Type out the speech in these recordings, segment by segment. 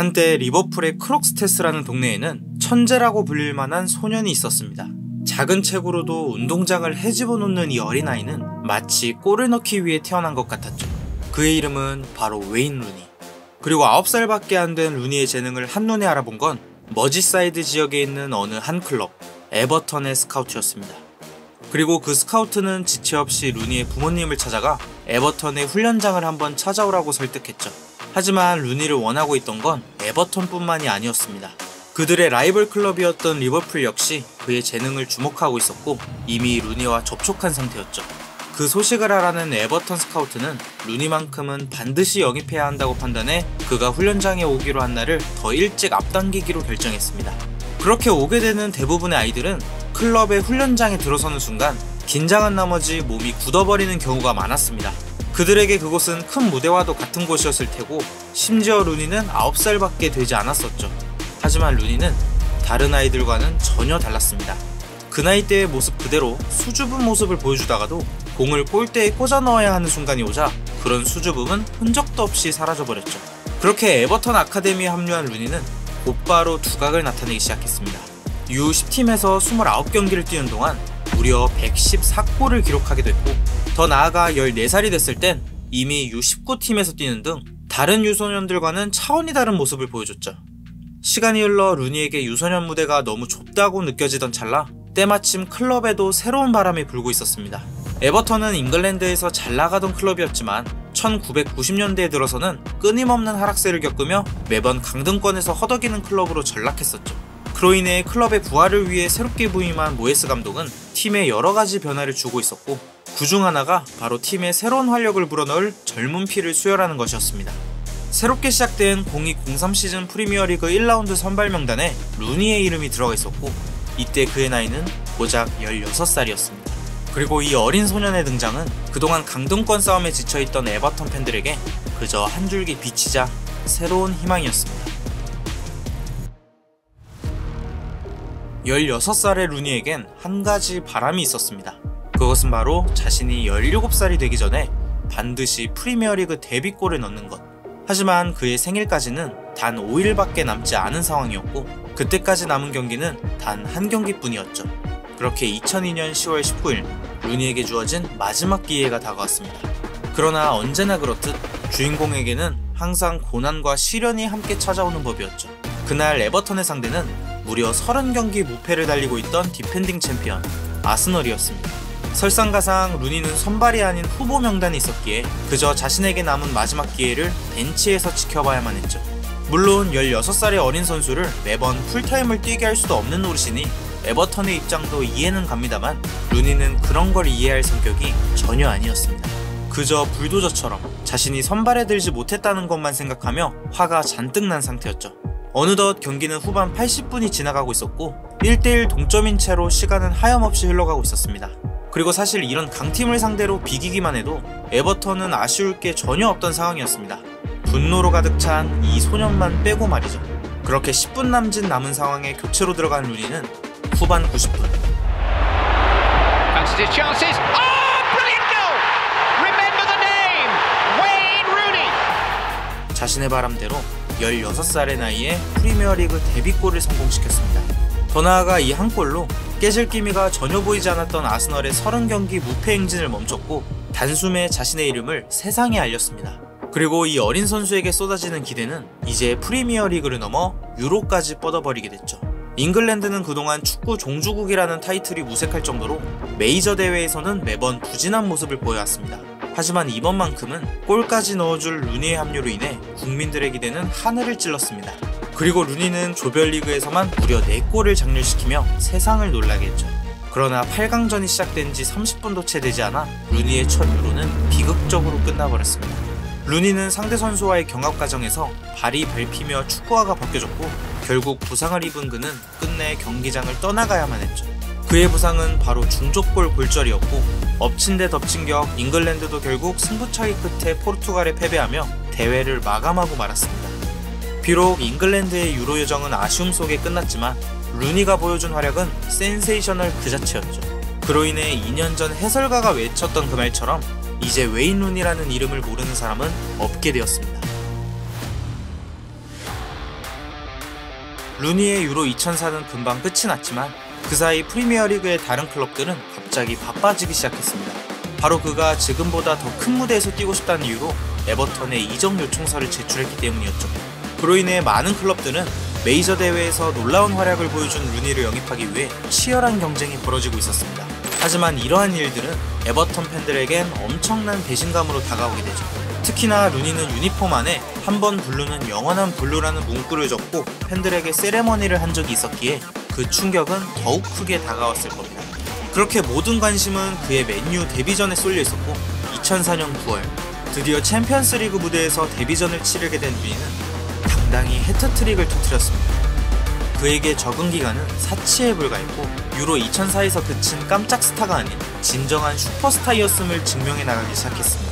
한때 리버풀의 크록스테스라는 동네에는 천재라고 불릴 만한 소년이 있었습니다. 작은 체구로도 운동장을 헤집어 놓는 이 어린아이는 마치 골을 넣기 위해 태어난 것 같았죠. 그의 이름은 바로 웨인 루니. 그리고 9살밖에 안 된 루니의 재능을 한눈에 알아본 건 머지사이드 지역에 있는 어느 한 클럽, 에버턴의 스카우트였습니다. 그리고 그 스카우트는 지체 없이 루니의 부모님을 찾아가 에버턴의 훈련장을 한번 찾아오라고 설득했죠. 하지만 루니를 원하고 있던 건 에버턴뿐만이 아니었습니다. 그들의 라이벌 클럽이었던 리버풀 역시 그의 재능을 주목하고 있었고 이미 루니와 접촉한 상태였죠. 그 소식을 알아낸 에버턴 스카우트는 루니만큼은 반드시 영입해야 한다고 판단해 그가 훈련장에 오기로 한 날을 더 일찍 앞당기기로 결정했습니다. 그렇게 오게 되는 대부분의 아이들은 클럽의 훈련장에 들어서는 순간 긴장한 나머지 몸이 굳어버리는 경우가 많았습니다. 그들에게 그곳은 큰 무대와도 같은 곳이었을 테고 심지어 루니는 9살밖에 되지 않았었죠. 하지만 루니는 다른 아이들과는 전혀 달랐습니다. 그 나이 때의 모습 그대로 수줍은 모습을 보여주다가도 공을 골대에 꽂아 넣어야 하는 순간이 오자 그런 수줍음은 흔적도 없이 사라져버렸죠. 그렇게 에버턴 아카데미에 합류한 루니는 곧바로 두각을 나타내기 시작했습니다. U10팀에서 29경기를 뛰는 동안 무려 114골을 기록하게 됐고 더 나아가 14살이 됐을 땐 이미 U19팀에서 뛰는 등 다른 유소년들과는 차원이 다른 모습을 보여줬죠. 시간이 흘러 루니에게 유소년 무대가 너무 좁다고 느껴지던 찰나 때마침 클럽에도 새로운 바람이 불고 있었습니다. 에버턴은 잉글랜드에서 잘 나가던 클럽이었지만 1990년대에 들어서는 끊임없는 하락세를 겪으며 매번 강등권에서 허덕이는 클럽으로 전락했었죠. 그로 인해 클럽의 부활을 위해 새롭게 부임한 모에스 감독은 팀에 여러가지 변화를 주고 있었고 그중 하나가 바로 팀에 새로운 활력을 불어넣을 젊은 피를 수혈하는 것이었습니다. 새롭게 시작된 02-03 시즌 프리미어리그 1라운드 선발 명단에 루니의 이름이 들어가 있었고 이때 그의 나이는 고작 16살이었습니다. 그리고 이 어린 소년의 등장은 그동안 강등권 싸움에 지쳐있던 에버턴 팬들에게 그저 한 줄기 빛이자 새로운 희망이었습니다. 16살의 루니에겐 한 가지 바람이 있었습니다. 그것은 바로 자신이 17살이 되기 전에 반드시 프리미어리그 데뷔골을 넣는 것. 하지만 그의 생일까지는 단 5일밖에 남지 않은 상황이었고 그때까지 남은 경기는 단 한 경기뿐이었죠. 그렇게 2002년 10월 19일 루니에게 주어진 마지막 기회가 다가왔습니다. 그러나 언제나 그렇듯 주인공에게는 항상 고난과 시련이 함께 찾아오는 법이었죠. 그날 에버턴의 상대는 무려 30경기 무패를 달리고 있던 디펜딩 챔피언 아스널이었습니다. 설상가상 루니는 선발이 아닌 후보 명단에 있었기에 그저 자신에게 남은 마지막 기회를 벤치에서 지켜봐야만 했죠. 물론 16살의 어린 선수를 매번 풀타임을 뛰게 할 수도 없는 노릇이니 에버턴의 입장도 이해는 갑니다만 루니는 그런 걸 이해할 성격이 전혀 아니었습니다. 그저 불도저처럼 자신이 선발에 들지 못했다는 것만 생각하며 화가 잔뜩 난 상태였죠. 어느덧 경기는 후반 80분이 지나가고 있었고 1대1 동점인 채로 시간은 하염없이 흘러가고 있었습니다. 그리고 사실 이런 강팀을 상대로 비기기만 해도 에버턴은 아쉬울 게 전혀 없던 상황이었습니다. 분노로 가득 찬 이 소년만 빼고 말이죠. 그렇게 10분 남은 상황에 교체로 들어간 루니는 후반 90분 자신의 바람대로 16살의 나이에 프리미어리그 데뷔골을 성공시켰습니다. 더 나아가 이 한 골로 깨질 기미가 전혀 보이지 않았던 아스널의 30경기 무패 행진을 멈췄고 단숨에 자신의 이름을 세상에 알렸습니다. 그리고 이 어린 선수에게 쏟아지는 기대는 이제 프리미어리그를 넘어 유로까지 뻗어버리게 됐죠. 잉글랜드는 그동안 축구 종주국이라는 타이틀이 무색할 정도로 메이저 대회에서는 매번 부진한 모습을 보여왔습니다. 하지만 이번만큼은 골까지 넣어줄 루니의 합류로 인해 국민들의 기대는 하늘을 찔렀습니다. 그리고 루니는 조별리그에서만 무려 4골을 장렬시키며 세상을 놀라게 했죠. 그러나 8강전이 시작된 지 30분도 채 되지 않아 루니의 첫 유로는 비극적으로 끝나버렸습니다. 루니는 상대 선수와의 경합 과정에서 발이 밟히며 축구화가 벗겨졌고 결국 부상을 입은 그는 끝내 경기장을 떠나가야만 했죠. 그의 부상은 바로 중족골 골절이었고 엎친 데 덮친 격 잉글랜드도 결국 승부차기 끝에 포르투갈에 패배하며 대회를 마감하고 말았습니다. 비록 잉글랜드의 유로 여정은 아쉬움 속에 끝났지만 루니가 보여준 활약은 센세이셔널 그 자체였죠. 그로 인해 2년 전 해설가가 외쳤던 그 말처럼 이제 웨인 루니라는 이름을 모르는 사람은 없게 되었습니다. 루니의 유로 2004는 금방 끝이 났지만 그 사이 프리미어리그의 다른 클럽들은 갑자기 바빠지기 시작했습니다. 바로 그가 지금보다 더 큰 무대에서 뛰고 싶다는 이유로 에버턴에 이적 요청서를 제출했기 때문이었죠. 그로 인해 많은 클럽들은 메이저 대회에서 놀라운 활약을 보여준 루니를 영입하기 위해 치열한 경쟁이 벌어지고 있었습니다. 하지만 이러한 일들은 에버턴 팬들에겐 엄청난 배신감으로 다가오게 되죠. 특히나 루니는 유니폼 안에 한 번 블루는 영원한 블루라는 문구를 적고 팬들에게 세레머니를 한 적이 있었기에 그 충격은 더욱 크게 다가왔을 겁니다. 그렇게 모든 관심은 그의 맨유 데뷔전에 쏠려 있었고 2004년 9월 드디어 챔피언스리그 무대에서 데뷔전을 치르게 된 루니는 당당히 해트트릭을 터뜨렸습니다. 그에게 적응 기간은 사치에 불과했고 유로 2004에서 그친 깜짝 스타가 아닌 진정한 슈퍼스타이었음을 증명해 나가기 시작했습니다.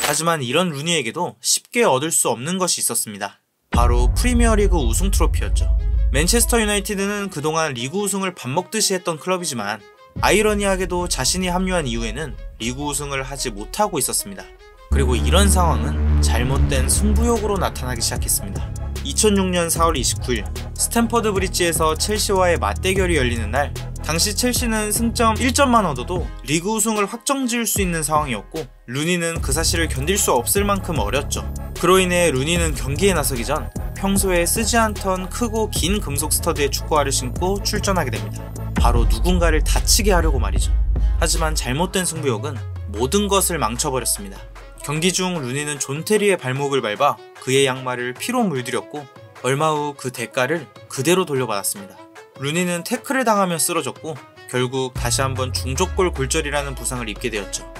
하지만 이런 루니에게도 쉽게 얻을 수 없는 것이 있었습니다. 바로 프리미어리그 우승 트로피였죠. 맨체스터 유나이티드는 그동안 리그 우승을 밥 먹듯이 했던 클럽이지만 아이러니하게도 자신이 합류한 이후에는 리그 우승을 하지 못하고 있었습니다. 그리고 이런 상황은 잘못된 승부욕으로 나타나기 시작했습니다. 2006년 4월 29일 스탠퍼드 브리지에서 첼시와의 맞대결이 열리는 날, 당시 첼시는 승점 1점만 얻어도 리그 우승을 확정지을 수 있는 상황이었고 루니는 그 사실을 견딜 수 없을 만큼 어렸죠. 그로 인해 루니는 경기에 나서기 전 평소에 쓰지 않던 크고 긴 금속 스터드의 축구화를 신고 출전하게 됩니다. 바로 누군가를 다치게 하려고 말이죠. 하지만 잘못된 승부욕은 모든 것을 망쳐버렸습니다. 경기 중 루니는 존 테리의 발목을 밟아 그의 양말을 피로 물들였고 얼마 후 그 대가를 그대로 돌려받았습니다. 루니는 태클을 당하며 쓰러졌고 결국 다시 한번 중족골 골절이라는 부상을 입게 되었죠.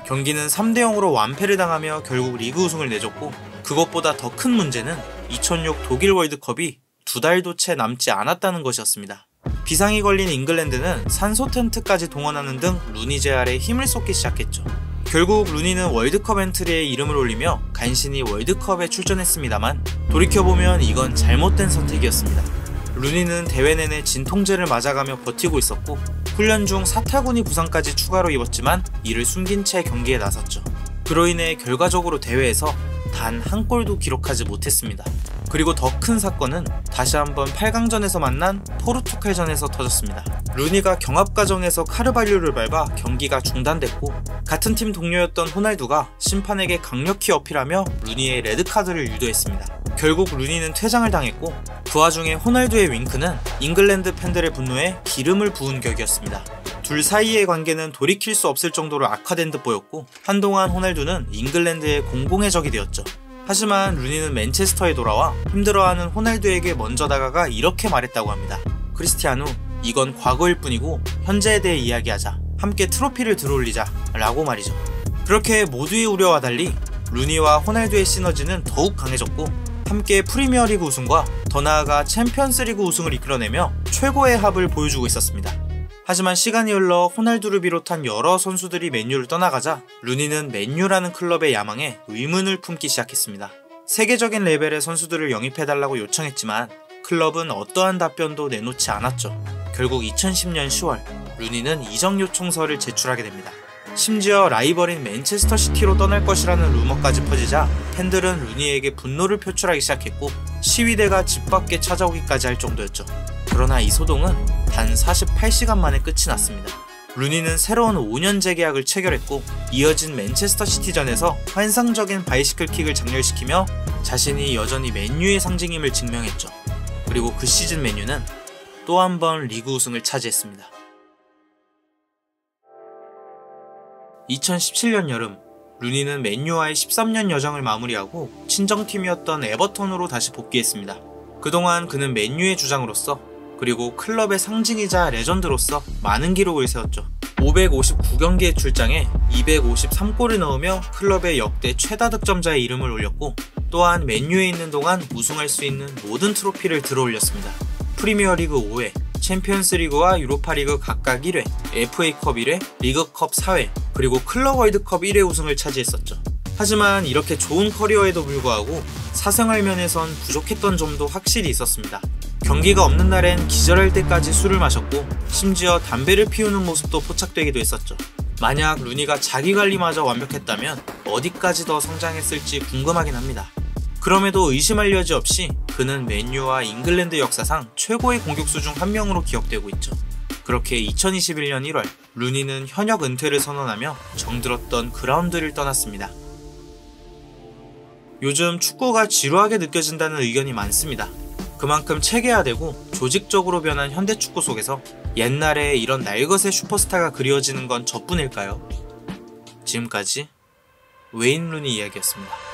경기는 3대0으로 완패를 당하며 결국 리그 우승을 내줬고 그것보다 더 큰 문제는 2006 독일 월드컵이 2달도 채 남지 않았다는 것이었습니다. 비상이 걸린 잉글랜드는 산소 텐트까지 동원하는 등 루니 제알에 힘을 쏟기 시작했죠. 결국 루니는 월드컵 엔트리에 이름을 올리며 간신히 월드컵에 출전했습니다만 돌이켜보면 이건 잘못된 선택이었습니다. 루니는 대회 내내 진통제를 맞아가며 버티고 있었고 훈련 중 사타구니 부상까지 추가로 입었지만 이를 숨긴 채 경기에 나섰죠. 그로 인해 결과적으로 대회에서 단 한 골도 기록하지 못했습니다. 그리고 더 큰 사건은 다시 한번 8강전에서 만난 포르투갈전에서 터졌습니다. 루니가 경합 과정에서 카르발류를 밟아 경기가 중단됐고 같은 팀 동료였던 호날두가 심판에게 강력히 어필하며 루니의 레드카드를 유도했습니다. 결국 루니는 퇴장을 당했고 그 와중에 호날두의 윙크는 잉글랜드 팬들의 분노에 기름을 부은 격이었습니다. 둘 사이의 관계는 돌이킬 수 없을 정도로 악화된 듯 보였고 한동안 호날두는 잉글랜드의 공공의 적이 되었죠. 하지만 루니는 맨체스터에 돌아와 힘들어하는 호날두에게 먼저 다가가 이렇게 말했다고 합니다. 크리스티아누, 이건 과거일 뿐이고 현재에 대해 이야기하자. 함께 트로피를 들어올리자 라고 말이죠. 그렇게 모두의 우려와 달리 루니와 호날두의 시너지는 더욱 강해졌고 함께 프리미어리그 우승과 더 나아가 챔피언스리그 우승을 이끌어내며 최고의 합을 보여주고 있었습니다. 하지만 시간이 흘러 호날두를 비롯한 여러 선수들이 맨유를 떠나가자 루니는 맨유라는 클럽의 야망에 의문을 품기 시작했습니다. 세계적인 레벨의 선수들을 영입해달라고 요청했지만 클럽은 어떠한 답변도 내놓지 않았죠. 결국 2010년 10월 루니는 이적 요청서를 제출하게 됩니다. 심지어 라이벌인 맨체스터 시티로 떠날 것이라는 루머까지 퍼지자 팬들은 루니에게 분노를 표출하기 시작했고 시위대가 집 밖에 찾아오기까지 할 정도였죠. 그러나 이 소동은 단 48시간 만에 끝이 났습니다. 루니는 새로운 5년 재계약을 체결했고 이어진 맨체스터 시티전에서 환상적인 바이시클 킥을 장렬시키며 자신이 여전히 맨유의 상징임을 증명했죠. 그리고 그 시즌 맨유는 또 한 번 리그 우승을 차지했습니다. 2017년 여름 루니는 맨유와의 13년 여정을 마무리하고 친정팀이었던 에버턴으로 다시 복귀했습니다. 그동안 그는 맨유의 주장으로서 그리고 클럽의 상징이자 레전드로서 많은 기록을 세웠죠. 559경기에 출장해 253골을 넣으며 클럽의 역대 최다 득점자의 이름을 올렸고 또한 맨유에 있는 동안 우승할 수 있는 모든 트로피를 들어올렸습니다. 프리미어리그 5회, 챔피언스리그와 유로파리그 각각 1회, FA컵 1회, 리그컵 4회, 그리고 클럽 월드컵 1회 우승을 차지했었죠. 하지만 이렇게 좋은 커리어에도 불구하고 사생활 면에선 부족했던 점도 확실히 있었습니다. 경기가 없는 날엔 기절할 때까지 술을 마셨고 심지어 담배를 피우는 모습도 포착되기도 했었죠. 만약 루니가 자기관리마저 완벽했다면 어디까지 더 성장했을지 궁금하긴 합니다. 그럼에도 의심할 여지 없이 그는 맨유와 잉글랜드 역사상 최고의 공격수 중 한 명으로 기억되고 있죠. 그렇게 2021년 1월 루니는 현역 은퇴를 선언하며 정들었던 그라운드를 떠났습니다. 요즘 축구가 지루하게 느껴진다는 의견이 많습니다. 그만큼 체계화되고 조직적으로 변한 현대축구 속에서 옛날에 이런 날것의 슈퍼스타가 그리워지는 건 저뿐일까요? 지금까지 웨인 루니 이야기였습니다.